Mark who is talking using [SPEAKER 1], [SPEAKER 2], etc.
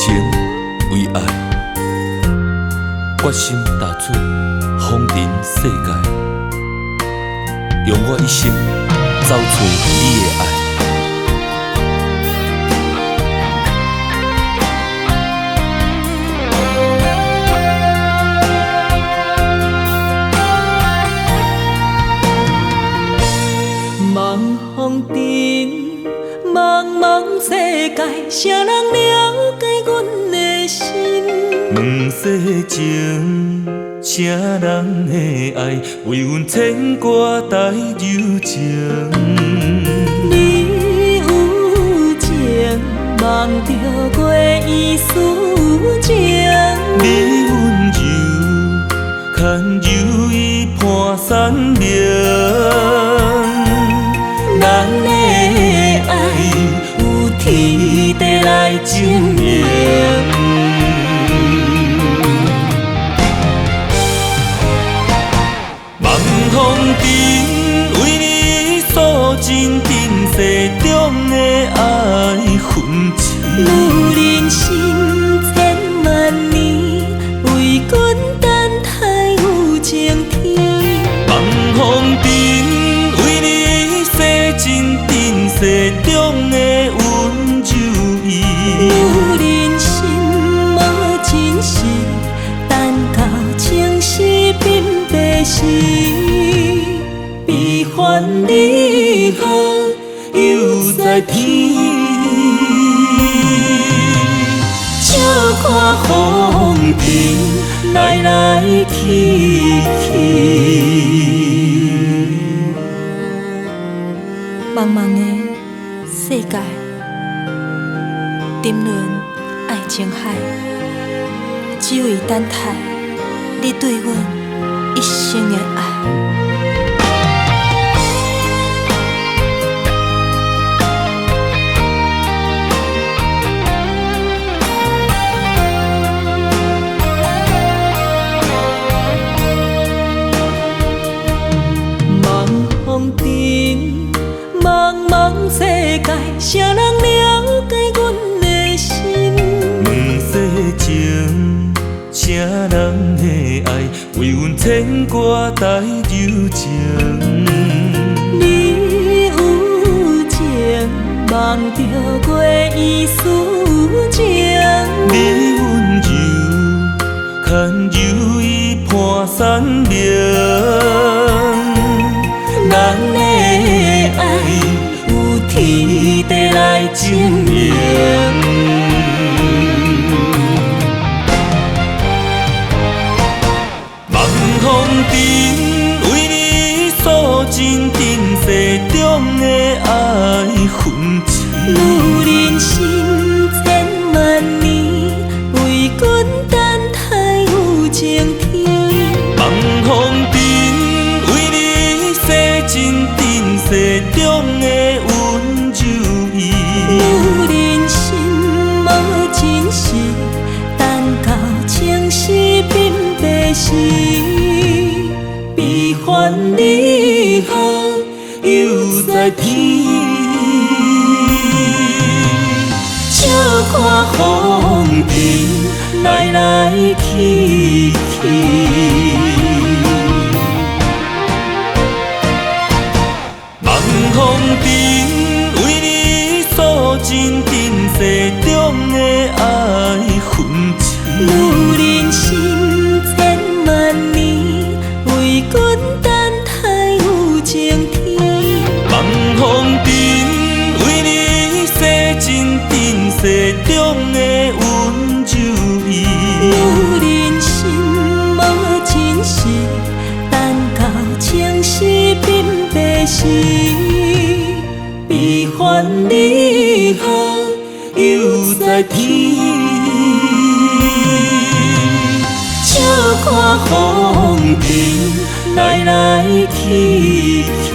[SPEAKER 1] 情为爱，决心踏出风尘世界，用我一生找找你的爱。
[SPEAKER 2] 茫风尘，茫茫世界，谁人了解阮的心？
[SPEAKER 1] 问世情，谁人的爱为阮牵挂带柔情？
[SPEAKER 2] 你有情，望着月依思情。
[SPEAKER 1] 你温柔，牵柔伊伴山岭。咱的爱有天地来证明。望风尘为你诉尽今世中的爱痕迹。
[SPEAKER 2] 女人心千万年，为君等待有情天。
[SPEAKER 1] 望风尘。今世中的温柔意，
[SPEAKER 2] 女人心无真实，等到情丝鬓白时，悲欢离合犹在天。笑看风尘来来去去。茫茫的世界，沉沦爱情海，只为等待你对阮一生的爱。茫风尘。茫茫世界，谁人了解阮的心？
[SPEAKER 1] 问世情，谁人的爱为阮牵挂带柔情？
[SPEAKER 2] 你有情，望着月依思情。
[SPEAKER 1] 你温柔，牵柔伊伴山岭。咱的爱有天地来证明。望风尘为你诉尽今世中的爱痕迹。
[SPEAKER 2] 女人心千万年，为君等待有情天。
[SPEAKER 1] 望风尘今世中的温柔意，
[SPEAKER 2] 女人心无真实，等到情丝鬓白时，悲欢离合犹在天。笑看风尘来来去去。风尘为你诉尽今世中的爱痕迹。女人心千万年，为君等待有情天。
[SPEAKER 1] 望风尘为你洗尽今世中的温柔意。
[SPEAKER 2] 女人心无真实，等到情丝鬓白时。悲欢离合犹在天，笑看风尘来来去去。